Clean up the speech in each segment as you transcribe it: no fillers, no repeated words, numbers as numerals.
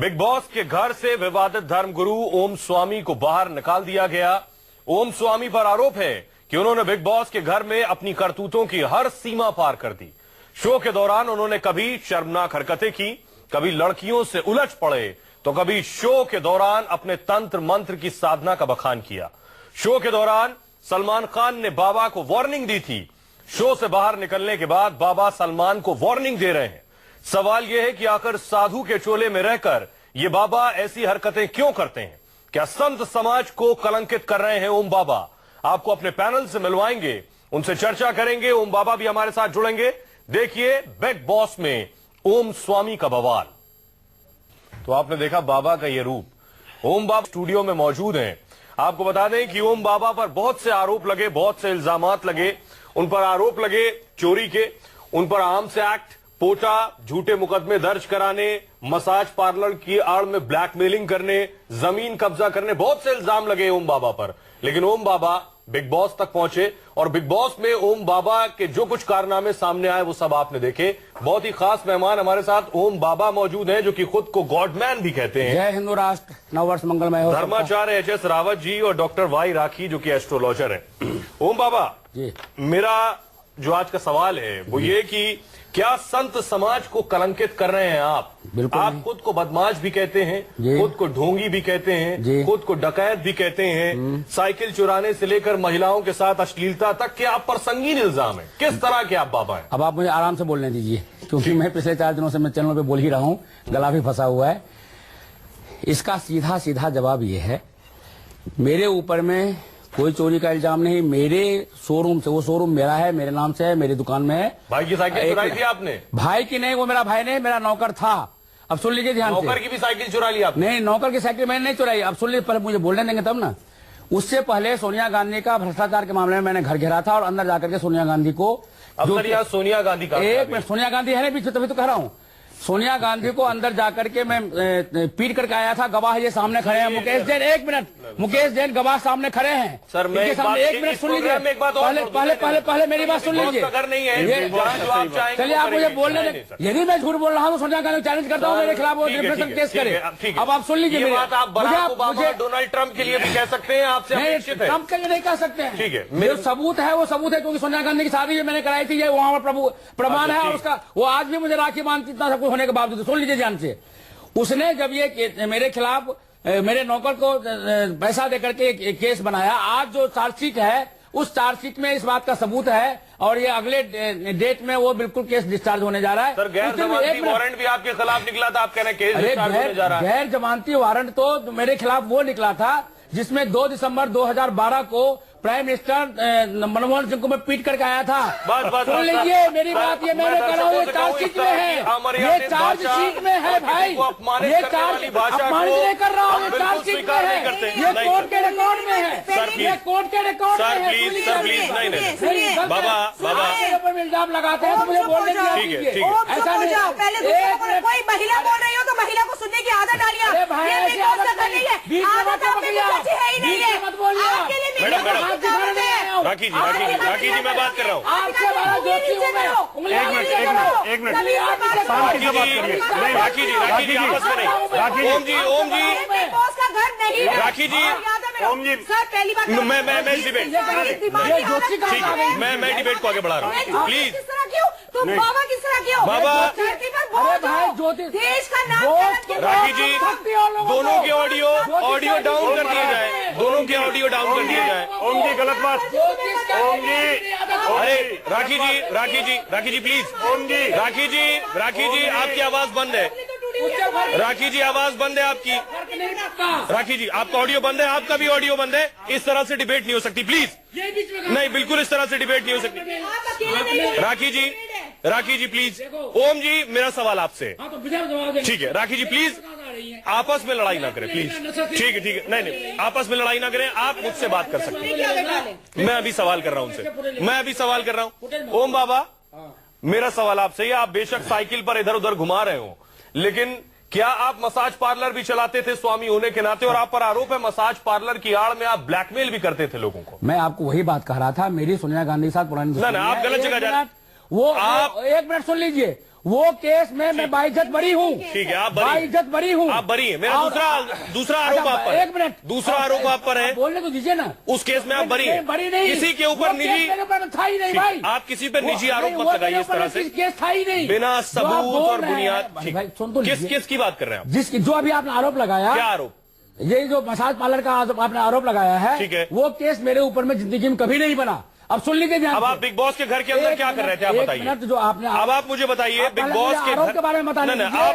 Big boss के घर से विवादित धर्मगुरु ओम स्वामी को बाहर निकाल दिया गया। ओम स्वामी पर आरोप है कि उन्होंने बिग बॉस के घर में अपनी करतूतों की हर सीमा पार कर दी। शो के दौरान उन्होंने कभी शर्मनाक हरकतें की, कभी लड़कियों से उलझ पड़े, तो कभी शो के दौरान अपने तंत्र मंत्र की साधना का बखान किया। शो के दौरान सलमान खान ने बाबा को वार्निंग दी थी। शो से बाहर निकलने के बाद बाबा सलमान को वार्निंग दे रहे हैं। सवाल यह है कि आखिर साधु के चोले में रहकर ये बाबा ऐसी हरकतें क्यों करते हैं? क्या संत समाज को कलंकित कर रहे हैं ओम बाबा? आपको अपने पैनल से मिलवाएंगे, उनसे चर्चा करेंगे। ओम बाबा भी हमारे साथ जुड़ेंगे। देखिए बिग बॉस में ओम स्वामी का बवाल। तो आपने देखा बाबा का ये रूप। ओम बाबा स्टूडियो में मौजूद हैं। आपको बता दें कि ओम बाबा पर बहुत से आरोप लगे, बहुत से इल्जामात लगे। उन पर आरोप लगे चोरी के, उन पर आर्म्स एक्ट, पोटा, झूठे मुकदमे दर्ज कराने, मसाज पार्लर की आड़ में ब्लैकमेलिंग करने, जमीन कब्जा करने, बहुत से इल्जाम लगे ओम बाबा पर। लेकिन ओम बाबा बिग बॉस तक पहुंचे और बिग बॉस में ओम बाबा के जो कुछ कारनामे सामने आए वो सब आपने देखे। बहुत ही खास मेहमान हमारे साथ ओम बाबा मौजूद हैं, जो कि खुद को गॉडमैन भी कहते हैं। जय हिंदू राष्ट्र, नववर्ष मंगलमय हो। धर्माचार्य एच.एस. रावत जी और डॉक्टर वाई राखी, जो कि एस्ट्रोलॉजर हैं। ओम बाबा जी, मेरा जो आज का सवाल है वो ये कि क्या संत समाज को कलंकित कर रहे हैं आप? आप खुद को बदमाश भी कहते हैं, खुद को ढोंगी भी कहते हैं, खुद को डकैत भी कहते हैं, साइकिल चुराने से लेकर महिलाओं के साथ अश्लीलता तक के आप पर संगीन इल्जाम है। किस तरह के आप बाबा हैं? अब आप मुझे आराम से बोलने दीजिए, क्योंकि मैं पिछले 4 दिनों से मैं चैनल पे बोल ही रहा हूँ, गला भी फंसा हुआ है। इसका सीधा सीधा जवाब ये है, मेरे ऊपर में कोई चोरी का इल्जाम नहीं। मेरे शोरूम से, वो शोरूम मेरा है, मेरे नाम से है, मेरी दुकान में है। भाई की साइकिल चुराई थी आपने? भाई की नहीं, वो मेरा भाई नहीं, मेरा नौकर था। अब सुन लीजिए ध्यान से। नौकर की भी साइकिल चुरा ली आपने? नहीं, नौकर की साइकिल मैंने नहीं चुराई। अब सुन लीजिए, पहले मुझे बोलने देंगे तब ना। उससे पहले सोनिया गांधी का भ्रष्टाचार के मामले में मैंने घर घेरा था और अंदर जाकर के सोनिया गांधी को, यहाँ सोनिया गांधी का एक मिनट, सोनिया गांधी है ना बीच में, तभी तो कह रहा हूँ। सोनिया गांधी को अंदर जाकर के मैं पीट करके आया था। गवाह ये सामने खड़े हैं, मुकेश जैन। एक मिनट, मुकेश जैन गवाह सामने खड़े हैं। सर मैं एक मिनट सुन लीजिए, पहले मेरी बात सुन लीजिए। चलिए आप मुझे बोलने दें। यदि मैं झूठ बोल रहा हूँ तो सोनिया गांधी चैलेंज करता हूँ, मेरे खिलाफ वो डिफेमेशन केस करे। अब आप सुन लीजिए, मुझे डोनाल्ड ट्रंप के लिए भी कह सकते हैं, आपसे ट्रंप के लिए नहीं कह सकते हैं। ठीक है, जो सबूत है वो सबूत है, क्योंकि सोनिया गांधी की शादी मैंने कराई थी, ये वहां पर प्रमाण है। और उसका वो आज भी मुझे राखी बांधती, इतना सब कुछ होने के बावजूद। सुन लीजिए ध्यान से, उसने जब ये मेरे खिलाफ मेरे नौकर को पैसा देकर के केस बनाया, आज जो चार्जशीट है उस चार्जशीट में इस बात का सबूत है और ये अगले डेट में वो बिल्कुल केस डिस्चार्ज होने जा रहा है। सर गैर जमानती वारंट भी आपके खिलाफ निकला था, आप कह रहे हैं केस डिस्चार्ज होने जा रहा है? गैर जमानती वारंट तो मेरे खिलाफ वो निकला था जिसमें 2 दिसंबर 2012 को प्राइम मिनिस्टर मनमोहन सिंह को मैं पीट करके आया था। सुन लीजिए मेरी बात, ये मैंने कहा हूँ, ये चार्जशीट में है, ये चार्जशीट में है भाई, ये चार्ज अपमानित नहीं कर रहा हूँ, ये चार्जशीट में है, ये कोर्ट के रिकॉर्ड में है, ये कोर्ट के रिकॉर्ड में है। बाबा इल्जाम लगाते हैं तो मुझे बोलने दीजिए। ऐसा नहीं, कोई महिला बोल रही हो तो महिला को सुनने की आदत डालिए। मत बोलिए। राखी जी मैं बात कर रहा हूँ। एक मिनट राखी जी आपस में नहीं। ओम जी का घर नहीं है। राखी जी, ओम जी, सर पहली बात मैं डिबेट, ठीक है, मैं डिबेट को आगे बढ़ा रहा हूँ, प्लीज। तुम बाबा किस तरह क्यों? बाबा, देश का नाम। राखी जी, दोनों के ऑडियो डाउन कर दिए जाए, दोनों के ऑडियो डाउन कर दिए जाए। ओम जी गलत बात। ओम जी, अरे राखी जी प्लीज। ओम जी, राखी जी आपकी आवाज बंद है। राखी जी आवाज बंद है आपकी। राखी जी आपका ऑडियो बंद है, आपका भी ऑडियो बंद है। इस तरह से डिबेट नहीं हो सकती, प्लीज। नहीं, बिल्कुल इस तरह से डिबेट नहीं हो सकती। राखी जी प्लीज। ओम जी मेरा सवाल आपसे, ठीक है? राखी जी प्लीज आपस में लड़ाई ना करें, प्लीज। ठीक है, नहीं, आपस में लड़ाई ना करें। आप मुझसे बात कर सकते हैं। मैं अभी सवाल कर रहा हूँ। ओम बाबा, मेरा सवाल आपसे, आप बेशक साइकिल पर इधर उधर घुमा रहे हो, लेकिन क्या आप मसाज पार्लर भी चलाते थे स्वामी होने के नाते? और आप पर आरोप है मसाज पार्लर की आड़ में आप ब्लैकमेल भी करते थे लोगों को। मैं आपको वही बात कह रहा था, मेरी सोनिया गांधी के साथ पुरानी आप गलत जगह जा रहे हैं। वो आप एक मिनट सुन लीजिए, वो केस में मैं बाइज्जत बरी हूँ। ठीक है, आप बाइज्जत बरी हूँ। आप बरी हैं। मेरा दूसरा आरोप आप पर। एक मिनट, दूसरा आरोप आप पर है। बोलने तो दीजिए ना। उस केस में आप बरी हैं। बरी नहीं, किसी के ऊपर निजी था ही नहीं भाई। आप किसी पर निजी आरोप मत लगाइए इस तरह से। केस था ही नहीं, बिना सबूत और बुनियाद। भाई सुन तो किस की बात कर रहे हैं आप? जिसकी जो अभी आपने आरोप लगाया। क्या आरोप? ये जो मसाज पार्लर का आपने आरोप लगाया है, ठीक है, वो केस मेरे ऊपर में जिंदगी में कभी नहीं बना। अब सुन लीजिए। अब आप बिग बॉस के घर के अंदर क्या कर रहे थे, आप बताइए। जो आपने अब आप मुझे बताइए बिग बॉस के आरोप के बारे में बता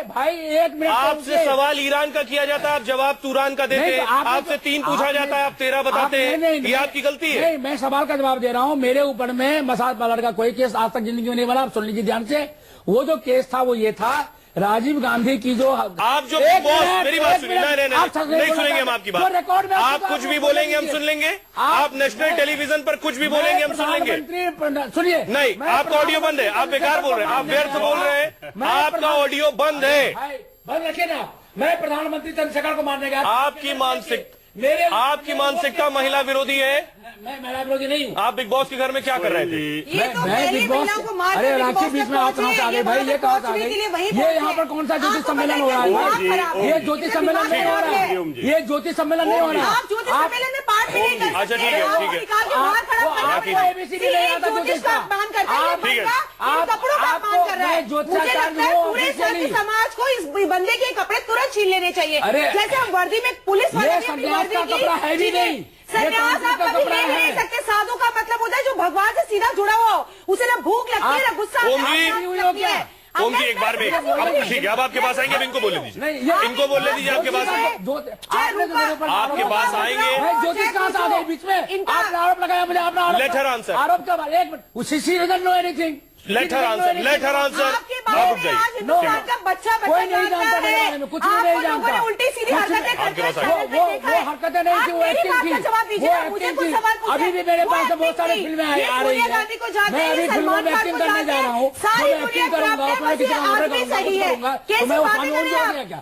भाई। एक मिनट, आपसे सवाल ईरान का किया जाता है, आप जवाब तुरान का देते हैं। आपसे 3 पूछा जाता है, आप 13 बताते हैं। ये आपकी गलती है। नहीं, मैं सवाल का जवाब दे रहा हूँ। मेरे ऊपर में मसाज पार्लर का कोई केस आज तक जिंदगी में नहीं बना। आप सुन लीजिए ध्यान से। वो जो केस था वो ये था, राजीव गांधी की जो आप जो बॉस, मेरी बात सुनिए। नहीं सुनेंगे हम आपकी बात। रिकॉर्ड में आप कुछ भी बोलेंगे हम सुन लेंगे। आप नेशनल टेलीविजन पर कुछ भी बोलेंगे हम सुन लेंगे। सुनिए, नहीं, आपका ऑडियो बंद है। आप बेकार बोल रहे हैं, आप व्यर्थ बोल रहे हैं। आपका ऑडियो बंद है। बंद रखिए ना। मैं प्रधानमंत्री चंद्रशेखर को मारने गया। आपकी मानसिकता महिला विरोधी है। मैं महिला विरोधी नहीं हूँ। आप बिग बॉस के घर में क्या कर रहे थे? मैं बिग बॉस। अरे राखी, बीच में आप कहाँ से आ गए भाई? ये कहाँ से आ गए? ये यहाँ पर कौन सा ज्योतिष सम्मेलन हो रहा है? ये ज्योतिष सम्मेलन नहीं हो रहा है। ये ज्योतिष सम्मेलन नहीं हो रहा है। आप ज्योतिष सम्मेलन में पार्ट भी नहीं कर सकते। अच्छा ठीक है, ठीक है। आपको एबीसीडी नहीं आता ज्योतिष का। आप कपड़ों का अपमान कर रहे हैं। मुझे लगता है पूरे समाज को इस बंदे के कपड़े तुरंत छीन लेने चाहिए। जैसे हम वर्दी में पुलिस वाले कपड़ा है भी नहीं। संन्यास आप कभी ले नहीं सकते। साधु का मतलब होता है जो भगवान से सीधा जुड़ा हुआ हो, उसे ना भूख लगती है ना गुस्सा लगती है। ओम जी एक बार में ठीक है, अब आपके पास आएंगे। अब इनको बोलने दीजिए, इनको बोलने दीजिए। आपके पास आएंगे। ज्योतिष कहाँ से आ गए बीच में? आपने आरोप लगाया मुझे। आपने लेट हर आंसर। आरोप का एक मिनट, उसी know anything. Let her answer. Hindustan का बच्चा कोई नहीं जानता मेरे बारे में, कुछ भी नहीं जानता। उल्टी सीधी हरकतें करते वो हरकतें नहीं थी, वो एक्टिंग थी। अभी भी मेरे पास बहुत सारी फिल्में आ रही है। मैं अभी फिल्मों में एक्टिंग करने जा रहा हूँ। मैं एक्टिंग करूंगा, उसमें किसी का ऑर्डर करूंगा तो मैं वो कानून हो गया क्या?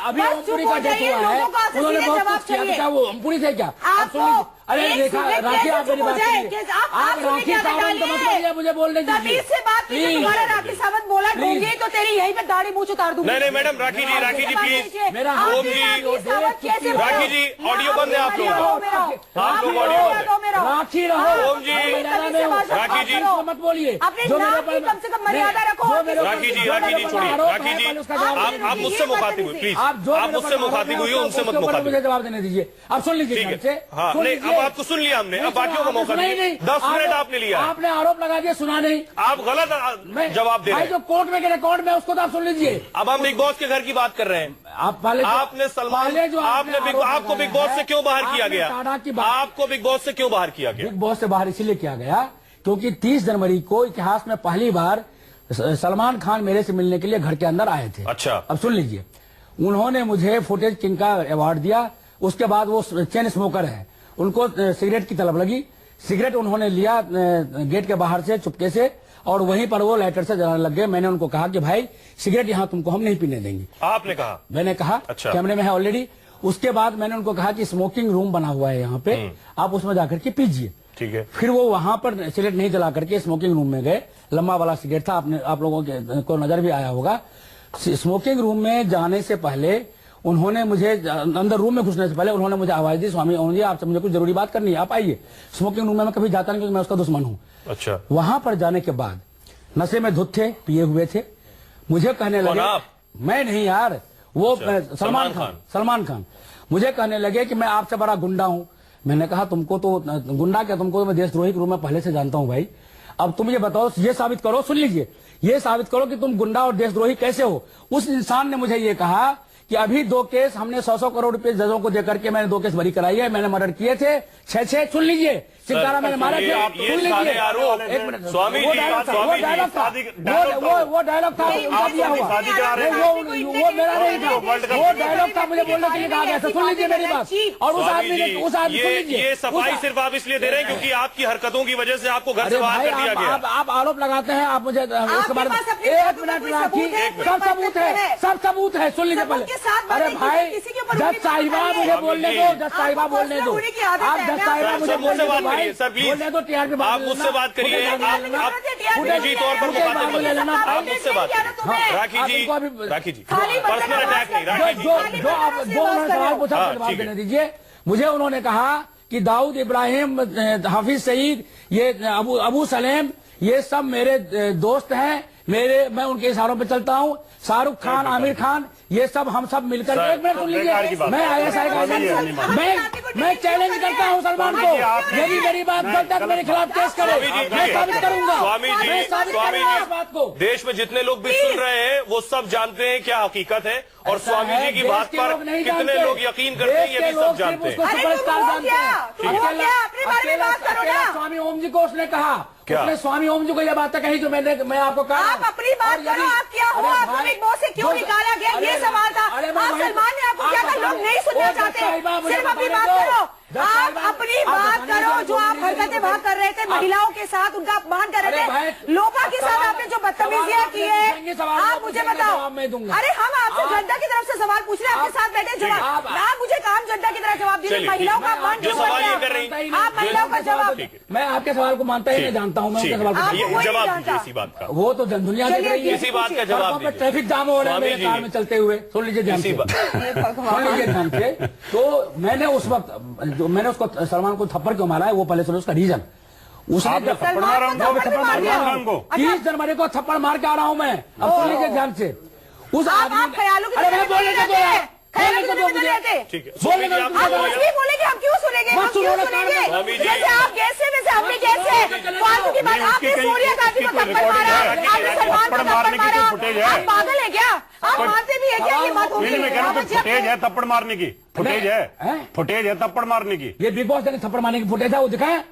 अभी ओमपुरी का डेथ हुआ है, उन्होंने बहुत कुछ किया था। क्या वो ओमपुरी थे क्या? आप सुन लीजिए। अरे रेखा, राखी आप मेरी बात सुनिए। आप राखी सावंत मत बोलिए, मुझे बोलने दीजिए। से बात कीजिए। तुम्हारा राखी सावंत बोला ढूंढिए तो तेरी यहीं पे दाढ़ी मूंछ उतार दूंगी। नहीं मैडम, राखी जी प्लीज। मेरा ओम जी, राखी जी ऑडियो बंद है आप लोगों का। आप लोग ऑडियो राखी रहो। ओम जी, राखी जी मत बोलिए। जो मेरे पर कम से कम मर्यादा रखो। राखी जी छोड़िए। राखी जी आप मुझसे मुखातिब हुई प्लीज। आप मुझसे मुखातिब हुई, उनसे मत मुखातिब। मुझे जवाब देने दीजिए। अब सुन लीजिए। अब आपको सुन लिया हमने, अब बाकियों का मौका नहीं। 10 मिनट आपने लिया। आपने आरोप लगा दिया, सुना नहीं। आप गलत जवाब दे रहे हैं। जो कोर्ट में रिकॉर्ड में उसको तो आप सुन लीजिए। अब हम बिग बॉस के घर की बात कर रहे हैं। आप पहले आपने सलमान आपको बिग बॉस से क्यों बाहर किया गया? आपको बिग बॉस से क्यों बाहर किया गया? बिग बॉस से बाहर इसीलिए किया गया क्योंकि 30 जनवरी को इतिहास में पहली बार सलमान खान मेरे से मिलने के लिए घर के अंदर आए थे। अच्छा, अब सुन लीजिए। उन्होंने मुझे फुटेज किंग का अवार्ड दिया। उसके बाद वो चेन स्मोकर है, उनको सिगरेट की तलब लगी। सिगरेट उन्होंने लिया गेट के बाहर से चुपके से, और वहीं पर वो लाइटर से जलाने लग गए। मैंने उनको कहा कि भाई सिगरेट यहाँ तुमको हम नहीं पीने देंगे। आपने कहा? मैंने कहा। अच्छा। कैमरे में है ऑलरेडी। उसके बाद मैंने उनको कहा कि स्मोकिंग रूम बना हुआ है यहाँ पे, आप उसमें जाकर के पीजिए। ठीक है। फिर वो वहां पर सिगरेट नहीं जला करके स्मोकिंग रूम में गए। लंबा वाला सिगरेट था, आप लोगों को नजर भी आया होगा। स्मोकिंग रूम में जाने से पहले उन्होंने मुझे अंदर रूम में घुसने से पहले उन्होंने मुझे आवाज दी, स्वामी ओम जी आपसे मुझे कुछ जरूरी बात करनी है, आप आइए। स्मोकिंग रूम में मैं कभी जाता नहीं क्योंकि मैं उसका दुश्मन हूँ। अच्छा। वहां पर जाने के बाद नशे में धुत थे, पिए हुए थे। मुझे कहने लगे, मैं नहीं यार, वो सलमान खान मुझे कहने लगे कि मैं आपसे बड़ा गुंडा हूं। मैंने कहा तुमको तो गुंडा क्या, तुमको तो मैं देशद्रोही के रूप में पहले से जानता हूं भाई। अब तुम ये बताओ, ये साबित करो, सुन लीजिए, ये साबित करो कि तुम गुंडा और देशद्रोही कैसे हो। उस इंसान ने मुझे ये कहा कि अभी 2 केस हमने 100 करोड़ रुपए जजों को देकर के मैंने 2 केस भरी कराई है, मैंने मर्डर किए थे 6 सुन लीजिए, सितारा मैंने मारा थे। सुन लीजिए एक मिनट, स्वामी वो डायलॉग था, वो डायलॉग था उनका दिया हुआ, वो मेरा नहीं था, वो डायलॉग था, मुझे बोलने के लिए कहा गया था। सुन लीजिए मेरी बात। और उस आदमी सुन लीजिए, ये सफाई सिर्फ आप इसलिए दे रहे हैं क्योंकि आपकी हरकतों की वजह से आपको घर से बाहर कर दिया गया। आप आरोप लगाते हैं, आप मुझे उसके बारे में 1 मिनट राखी, सब सबूत है, सब सबूत है। सुन लीजिए पहले। अरे भाई जज साहिबा मुझे बोलने दो, जज साहिबा बोलने दो, आप जज साहिबा मुझे बोलने दो भाई। करिए सर प्लीज, तो टीआर पे आप मुझसे बात करिए, आप निजी तौर पर मुखातिब, आप मुझसे बात करिए। राखी जी पर्सनल अटैक नहीं, राखी जी जो उन्होंने सवाल पूछा जवाब देने दीजिए मुझे। उन्होंने कहा कि दाऊद इब्राहिम, हाफिज सईद, ये अबू सलेम, ये सब मेरे दोस्त हैं, मैं उनके इशारों पे चलता हूँ। शाहरुख खान, आमिर खान, ये सब हम सब मिलकर, एक मिनट सुन लीजिए, मैं ISI का मैं चैलेंज करता हूँ सलमान को, यदि मेरी बात गलत है मेरे खिलाफ केस करे, मैं साबित करूंगा। स्वामी जी, स्वामी जी, बात को देश में जितने लोग भी सुन रहे हैं वो सब जानते हैं क्या हकीकत है, और स्वामी जी की बात पर कितने लोग यकीन करते हैं ये भी सब जानते हैं। स्वामी ओम जी को उसने कहा, उसने स्वामी ओम जी को यह बात कही जो मैं आपको कहा। आप अपनी बात करो, आप क्या हो, आपको बिग बॉस से क्यों निकाला गया, ये सवाल था। सलमान ने आपको क्या कहा, लोग नहीं सुनना चाहते, सिर्फ अपनी बात करो, आप अपनी बात करो। जो आप हरकतें वहाँ कर रहे थे, महिलाओं के साथ उनका अपमान कर रहे थे, लोगों के साथ आपने जो बदतमीजियां की है, आप मुझे बताओ। अरे हम आपसे जनता की तरफ से सवाल पूछ रहे हैं, आपके साथ बैठे जवाब, आप मुझे काम जनता की तरह जवाब दीजिए। महिलाओं का अपमान क्यों कर रहे हैं आप, महिलाओं का जवाब। मैं आपके सवाल को मानता ही नहीं जानता हूँ, मैं उनके सवाल को जवाब दीजिए इसी बात का। वो तो दुनिया देख रही है, इसी बात का जवाब दीजिए। ट्रैफिक जाम हो रहा है मेरे कार में चलते हुए, सुन लीजिए ध्यान से, सुन लीजिए ध्यान से। तो मैंने उस वक्त जो मैंने उसको सलमान को थप्पड़ क्यों मारा है वो पहले सुनो उसका रीजन। उसने थप्पड़ मारा उनको, 30 जनवरी को थप्पड़ मार के आ रहा हूँ मैं। अब सुन लीजिए ध्यान से, उस आदमी ख्यालों अरे मैं बोलने का दो यार, ठीक है, बोलने का बोलेंगे, हम क्यों सुनेंगे, हम क्यों सुनेंगे। जैसे आप कैसे वैसे हमने कैसे फालतू की बात, आपने सोनिया गांधी को थप्पड़ मारा, आपने सलमान को थप्पड़ मारा, आप पागल है क्या, आप मानते भी है क्या ये बात होगी। मैं कह रहा हूँ फुटेज है थप्पड़ मारने की, फुटेज है थप्पड़ मारने की। ये बिग बॉस ने थप्पड़ मारने की फुटेज है, वो दिखाए,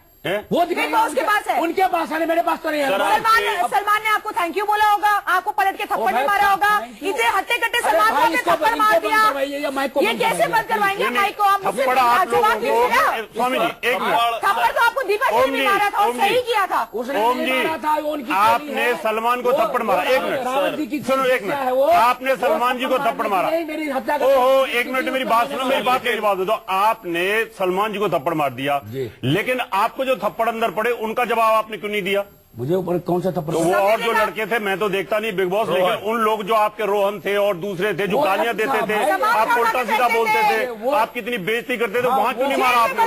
वो बिग बॉस के पास है, उनके पास है, मेरे पास तो नहीं है। सलमान ने आपको थैंक यू बोला होगा, आपको पलट के थप्पड़ नहीं मारा होगा, इतने हट्टे कट्टे सलमान को आपने थप्पड़ मार दिया, ये कैसे बंद करवाएंगे माइक को आप मुझसे जवाब दीजिए। स्वामी जी एक थप्पड़ तो आपको दीपक जी ने मारा था और सही किया था। ओम जी आपने सलमान को थप्पड़ मारा, एक मिनट सुनो, एक मिनट, आपने सलमान जी को थप्पड़ मारा, ओहो एक मिनट मेरी बात सुनो, मेरी बात का जवाब दे दो। आपने सलमान जी को थप्पड़ मार दिया, लेकिन आपको जो थप्पड़ अंदर पड़े उनका जवाब आपने क्यों नहीं दिया? मुझे ऊपर कौन सा थप्पड़? तो वो और जो लड़के थे, मैं तो देखता नहीं बिग बॉस, लेकिन उन लोग जो आपके रोहन थे और दूसरे थे जो गालियां देते थे, आप उल्टा सीधा बोलते थे, आप कितनी बेइज्जती करते थे, वहां क्यों नहीं मारा आपने?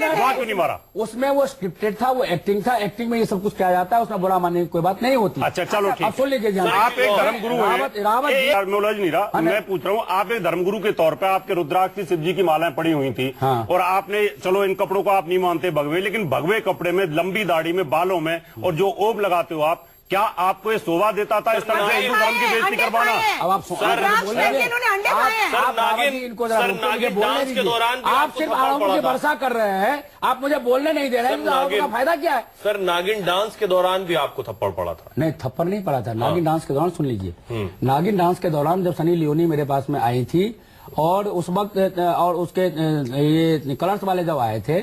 वहां क्यों नहीं मारा? उसमें वो स्क्रिप्टेड था, वो एक्टिंग था, एक्टिंग में ये सब कुछ किया जाता है, उसमें बुरा मानने की कोई बात नहीं होती। अच्छा चलो ठीक, सुन लीजिए, आप एक धर्मगुरु हैं, नॉलेज नहीं रहा, मैं पूछ रहा हूँ, आप एक धर्मगुरु के तौर पर आपके रुद्राक्ष की शिव जी की मालाएं पड़ी हुई थी, और आपने चलो इन कपड़ों को आप नहीं मानते भगवे, लेकिन भगवे कपड़े में, लंबी दाढ़ी में, बालों में, और जो ओब लगाते हो आप, क्या आपको ये शोभा देता था इस तरह से हिंदू धर्म की बेइज्जती करवाना? अब आप डांस के दौरान आप सिर्फ आरोपों की वर्षा कर रहे हैं, आप मुझे बोलने नहीं दे रहे हैं, आपका फायदा क्या है? सर नागिन डांस के दौरान भी आपको थप्पड़ पड़ा था? नहीं, थप्पड़ नहीं पड़ा था, नागिन डांस के दौरान। सुन लीजिए, नागिन डांस के दौरान जब सनी लियोनी मेरे पास में आई थी, और उस वक्त और उसके ये कलर्स वाले जब आए थे,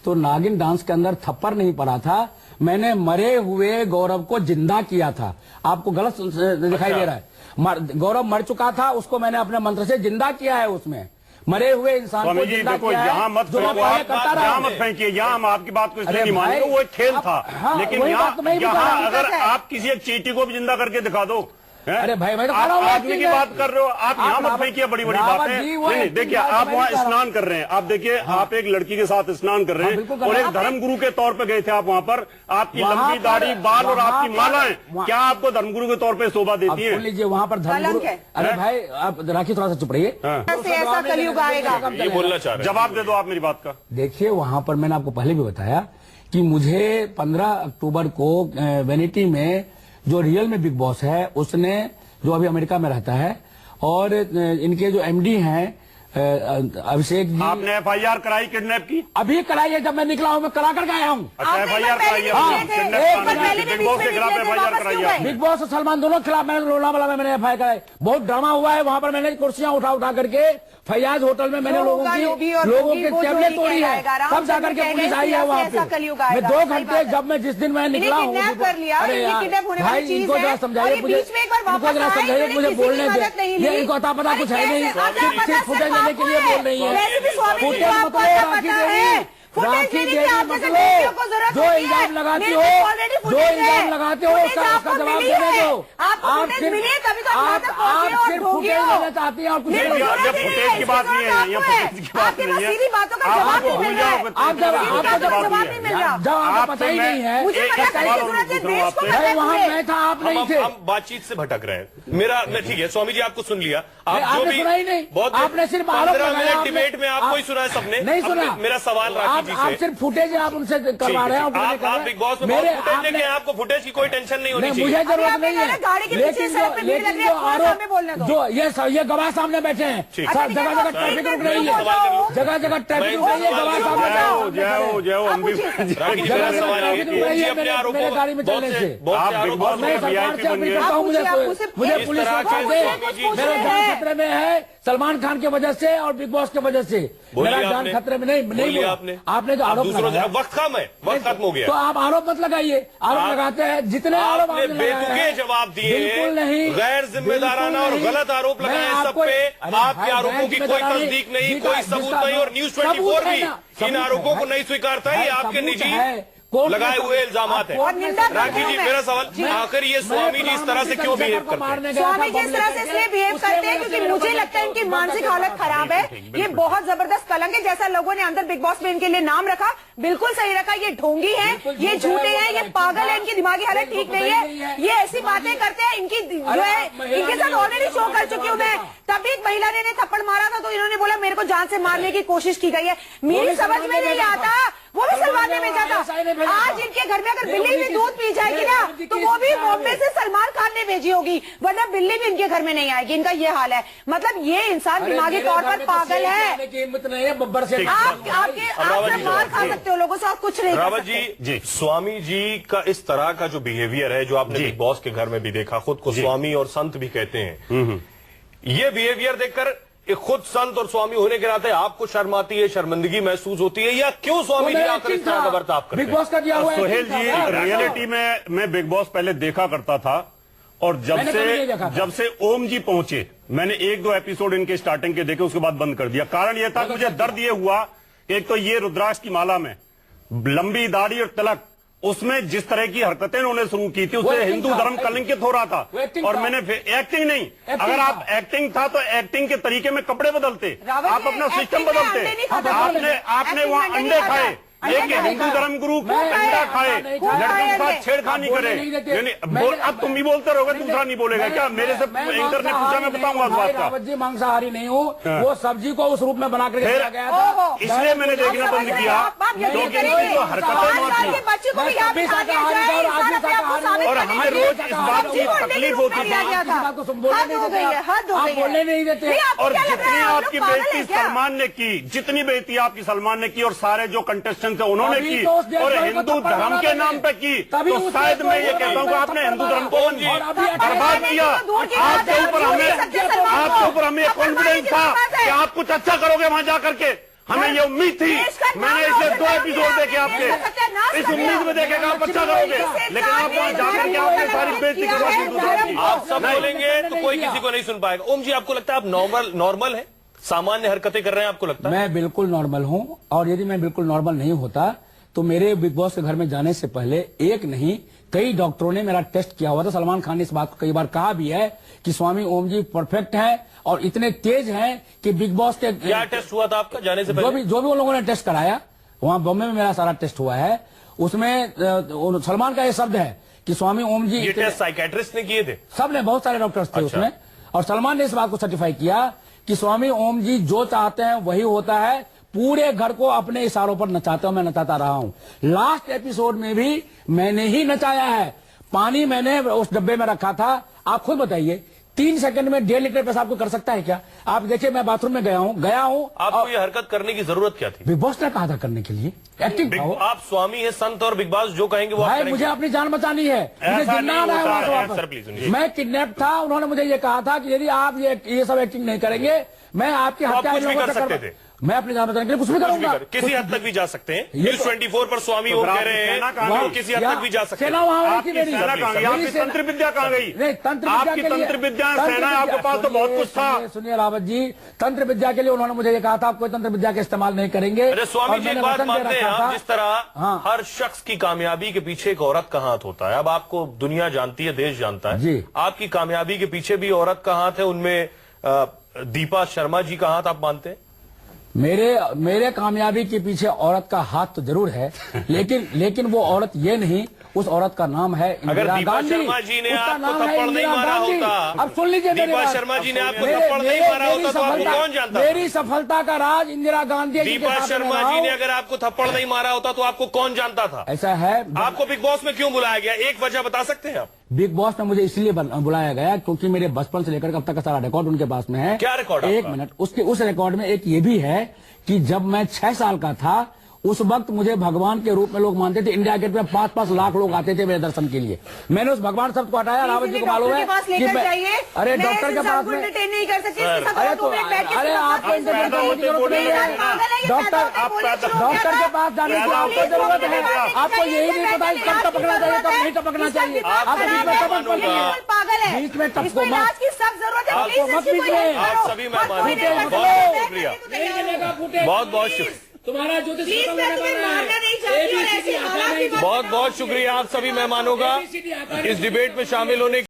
तो नागिन डांस के अंदर थप्पड़ नहीं पड़ा था, मैंने मरे हुए गौरव को जिंदा किया था। आपको गलत दिखाई दे रहा है, गौरव मर चुका था, उसको मैंने अपने मंत्र से जिंदा किया है, उसमें मरे हुए इंसान को जिंदा किया है। यहाँ मत फेंकिए, यहाँ हम आपकी बात को इसलिए नहीं मानेंगे, वो एक खेल था, लेकिन यहाँ अगर आप किसी एक चींटी को भी जिंदा करके दिखा दो, अरे भाई मैं तो आदमी की बात कर रहे हो आप, यहाँ मत फेंकिए बड़ी बड़ी बातें। नहीं देखिए, आप वहाँ स्नान कर रहे हैं, आप देखिए आप एक लड़की के साथ स्नान कर रहे हैं, और एक धर्मगुरु के तौर पे गए थे आप वहाँ पर, आपकी लंबी दाढ़ी, बाल और आपकी मालाएं, क्या आपको धर्मगुरु के तौर पे शोभा देती है? सुन लीजिए, वहाँ पर धर्मगुरु, अरे भाई आप राखी थोड़ा सा चुप रहिए, ऐसा कलयुग आएगा, ये बोलना चाह रहे हैं, जवाब दे दो आप मेरी बात का। देखिए, वहाँ पर मैंने आपको पहले भी बताया कि मुझे 15 अक्टूबर को वेनिटी में जो रियल में बिग बॉस है, उसने, जो अभी अमेरिका में रहता है, और इनके जो एमडी हैं अभिषेक जी, आपने FIR कराई किडनैप की? अभी कराई है, जब मैं निकला हूँ मैं करा करके आया हूँ। अच्छा FIR कराई है, बिग बॉस के खिलाफ FIR कराई है? बिग बॉस और सलमान दोनों के खिलाफ मैंने लोनावाला में मैंने FIR कराई। बहुत ड्रामा हुआ है वहाँ पर, मैंने कुर्सियां उठा करके फैयाज होटल में मैंने लोगों के टेबलेट तोड़ी है, तब जाकर के पुलिस आई है वहाँ पे। मैं 2 घंटे, जब मैं जिस दिन मैं निकला हूँ, अरे भाई इनको जरा समझाइए, मुझे इनको जरा समझाइए, मुझे बोलने दे, ये इनको अता पता कुछ है नहीं, सिर्फ फुटेज लेने के लिए बोल रही है। फुटेज मतलब राखी देवी, राखी देवी मतलब जो इल्जाम लगाती हो, उसका जवाब देने दो। आप सिर्फ फुटेज लेना चाहती हैं और कुछ फुटेज की बात नहीं है, ये फुटेज की बात नहीं है। सीधी बातों का जवाब नहीं मिल रहा है। आप जब आपको जवाब नहीं मिल रहा, जब आपको पता ही नहीं है, मुझे वहाँ मैं था, आप नहीं थे। हम बातचीत से भटक रहे हैं। मेरा ठीक है स्वामी जी, आपको सुन लिया। आप जो भी सुना ही नहीं, आपने सिर्फ आरोप लगाया। डिबेट में आपको ही सुना है सबने, नहीं सुना। मेरा सवाल राखी जी से, आप सिर्फ फुटेज आप उनसे करवा रहे हैं। आप बिग बॉस में फुटेज लेके आपको फुटेज की कोई टेंशन नहीं होनी चाहिए। मुझे जरूरत नहीं है, लेकिन जो आरोप जो ये गवाह सामने बैठे हैं, जगह जगह ट्रैफिक रुक रही है, जगह जगह ट्रैफिक रुक रही है, गवाह सामने मेरे गाड़ी में चलने से। मैं सरकार से अपील करता हूँ, मुझे पुलिस सुरक्षा दे। मेरा जान खतरे में है सलमान खान की वजह से और बिग बॉस की वजह से। मेरा जान खतरे में नहीं बोला आपने जो आरोप लगाया। वक्त कम है, वक्त खत्म हो गया, तो आप आरोप मत लगाइए। आरोप लगाते हैं जितने आरोप आपने बेतुके जवाब दिए, बिल्कुल नहीं, गैर जिम्मेदाराना और गलत आरोप लगाए सब पे। आपके आरोपों की कोई तस्दीक नहीं, कोई सबूत नहीं, और न्यूज 24 भी इन आरोपों को नहीं स्वीकारता। ये आपके निजी लगाए हुए इल्जाम है। राखी जी, मेरा सवाल आखिर ये स्वामी जी इस तरह से क्यों बिहेव करते हैं? स्वामी जी इस तरह से इसलिए बिहेव करते हैं क्योंकि मुझे लगता है इनकी मानसिक हालत खराब है। ये बहुत जबरदस्त कलंक है। जैसा लोगों ने अंदर बिग बॉस में इनके लिए नाम रखा, बिल्कुल सही रखा। ये ढोंगी है, ये झूठे हैं, ये पागल है, इनकी दिमागी हालत ठीक नहीं है। ये ऐसी बातें करते हैं, इनकी जो है इनके साथ ऑलरेडी शो कर चुकी हूँ मैं। तभी एक महिला ने थप्पड़ मारा था तो इन्होंने बोला मेरे को जान से मारने की कोशिश की गई है। मेरी समझ में नहीं आता, वो भी सलमान ने भेजा था। आज इनके घर में अगर बिल्ली भी दूध पी जाएगी ना तो वो भी बॉम्बे से सलमान खान ने भेजी होगी, वरना बिल्ली भी इनके घर में नहीं आएगी। इनका ये हाल है। मतलब ये इंसान दिमागी तौर पर पागल है। आप मार खा सकते हो लोगों से और कुछ नहीं। रावत जी, स्वामी जी का इस तरह का जो बिहेवियर है, जो आपने बिग बॉस के घर में भी देखा, खुद को स्वामी और संत भी कहते हैं, ये बिहेवियर देखकर खुद संत और स्वामी होने के नाते आपको शर्म आती है, शर्मिंदगी महसूस होती है, या क्यों स्वामी जी आकर इस तरह का बर्ताव करते हैं? बिग बॉस का दिया हुआ है। सोहेल जी, रियलिटी में मैं बिग बॉस पहले देखा करता था, और जब से ओम जी पहुंचे मैंने 1-2 एपिसोड इनके स्टार्टिंग के देखे, उसके बाद बंद कर दिया। कारण यह था, मुझे दर्द ये हुआ कि एक तो ये रुद्राक्ष की माला में लंबी दाढ़ी और तिलक, उसमें जिस तरह की हरकतें उन्होंने शुरू की थी, उससे हिंदू धर्म कलंकित हो रहा था। और मैंने एक्टिंग नहीं, अगर आप एक्टिंग था तो एक्टिंग के तरीके में कपड़े बदलते, आप अपना सिस्टम बदलते। आपने वहां अंडे खाए, एक हिंदू धर्म गुरु अंडा खाए, लड़कों के साथ छेड़खानी करे। अब तुम भी बोलते रहोगे, दूसरा नहीं बोलेगा क्या? मेरे से एंकर ने पूछा, मैं बताऊंगा इस बात का। रावत जी मांसाहारी नहीं हूँ, वो सब्जी को उस रूप में बना कर गया था, इसलिए मैंने देखना बंद किया। जो हरकतें और हमें रोज इस बात की तकलीफ होती थी, आप बोलने नहीं देते। और जितनी आपकी बेइज्जती सलमान ने की, जितनी बेइज्जती आपकी सलमान ने की और सारे जो कंटेस्टेंट थे उन्होंने की, और हिंदू धर्म के नाम पे की, तो शायद मैं ये कहता हूँ कि आपने हिंदू धर्म को बर्बाद किया। आपके ऊपर हमें कॉन्फिडेंस था कि आप कुछ अच्छा करोगे वहां जाकर के, हमें ये उम्मीद थी। मैंने इसे 2 एपिसोड देखे आपके, इस उम्मीद में देखे आप अच्छा करोगे, लेकिन आप वहां जाकर के आपने सारी बेइज्जती करवा दी। आप सब बोलेंगे तो कोई किसी को नहीं सुन पाएगा। ओम जी, आपको लगता है आप नॉर्मल है, सामान्य हरकतें कर रहे हैं, आपको लगता है? मैं बिल्कुल नॉर्मल हूं, और यदि मैं बिल्कुल नॉर्मल नहीं होता तो मेरे बिग बॉस के घर में जाने से पहले एक नहीं कई डॉक्टरों ने मेरा टेस्ट किया हुआ था। सलमान खान ने इस बात को कई बार कहा भी है कि स्वामी ओम जी परफेक्ट हैं और इतने तेज हैं कि बिग बॉस के। क्या टेस्ट हुआ था आपका जाने से पहले? जो भी उन लोगों ने टेस्ट कराया, वहां बॉम्बे में मेरा सारा टेस्ट हुआ है। उसमें सलमान का ये शब्द है कि स्वामी ओम जी। ये टेस्ट साइकेट्रिस्ट ने किए थे? सबने, बहुत सारे डॉक्टर्स थे उसमें, और सलमान ने इस बात को सर्टिफाई किया कि स्वामी ओम जी जो चाहते हैं वही होता है। पूरे घर को अपने इशारों पर नचाते हो, मैं नचाता रहा हूं। लास्ट एपिसोड में भी मैंने ही नचाया है। पानी मैंने उस डब्बे में रखा था। आप खुद बताइए, 3 सेकंड में 1.5 लीटर पेशाब आपको कर सकता है क्या? आप देखिए, मैं बाथरूम में गया हूं। आपको ये हरकत करने की जरूरत क्या थी? बिग बॉस ने कहा था करने के लिए, एक्टिंग। आप स्वामी है, संत, और बिग बॉस जो कहेंगे वो भाई, मुझे अपनी जान बचानी है, मुझे जिन्ना आना है। मैं किडनैप था, उन्होंने मुझे ये कहा था कि यदि आप ये सब एक्टिंग नहीं करेंगे, मैं आपकी हत्या मैं अपनी जान बचाने के लिए कुछ भी करूंगा। किसी हद तक भी जा सकते हैं। न्यूज़ 24 पर स्वामी वो कह रहे हैं वो किसी हद तक भी जा सकते हैं। सेना वहां आपकी तंत्र विद्या कहाँ गई? नहीं, आपकी तंत्र विद्या, सेना आपके पास तो बहुत कुछ था। सुनिए रावत जी, तंत्र विद्या के लिए उन्होंने मुझे ये कहा था आप कोई तंत्र विद्या का इस्तेमाल नहीं करेंगे। अरे स्वामी जी एक बात मानते हैं आप, जिस तरह हर शख्स की कामयाबी के पीछे एक औरत का हाथ होता है। अब आपको दुनिया जानती है, देश जानता है, आपकी कामयाबी के पीछे भी औरत का हाथ है। उनमें दीपा शर्मा जी का हाथ आप मानते हैं? मेरे कामयाबी के पीछे औरत का हाथ तो जरूर है, लेकिन वो औरत ये नहीं, उस औरत का नाम है इंदिरा गांधी। दीपा शर्मा जी ने आपको थप्पड़ नहीं मारा होता, अब सुन लीजिए, दीपा शर्मा जी ने आपको थप्पड़ नहीं मारा होता तो आपको कौन जानता? मेरी सफलता का राज इंदिरा गांधी। दीपा शर्मा जी ने अगर आपको थप्पड़ नहीं मारा होता तो आपको कौन जानता था? ऐसा है। आपको बिग बॉस में क्यों बुलाया गया, एक वजह बता सकते हैं आप? बिग बॉस में मुझे इसलिए बुलाया गया क्योंकि मेरे बचपन से लेकर अब तक का सारा रिकॉर्ड उनके पास में है। क्या रिकॉर्ड? एक मिनट, उस रिकॉर्ड में एक ये भी है कि जब मैं 6 साल का था उस वक्त मुझे भगवान के रूप में लोग मानते थे। इंडिया गेट में 5-5 लाख लोग आते थे मेरे दर्शन के लिए। मैंने उस भगवान शब्द को हटाया। रावत जी को मालूम है कि अरे डॉक्टर के पास में नहीं कर सकते। अरे आपको इंटरव्यू करने की जरूरत नहीं है। डॉक्टर के पास जाने की आपको जरूरत है। आपको यही नहीं पता कब टपकना चाहिए कब नहीं टपकना चाहिए। आप बीच में टपक पड़ रही है, पागल है, बीच में टपको मत, सब जरूरत आपको मत पीजिए। आप सभी मेहमान बहुत शुक्रिया, बहुत बहुत शुक्रिया, तुम्हारा ज्योतिष बहुत बहुत शुक्रिया आप सभी मेहमानों का इस डिबेट में शामिल होने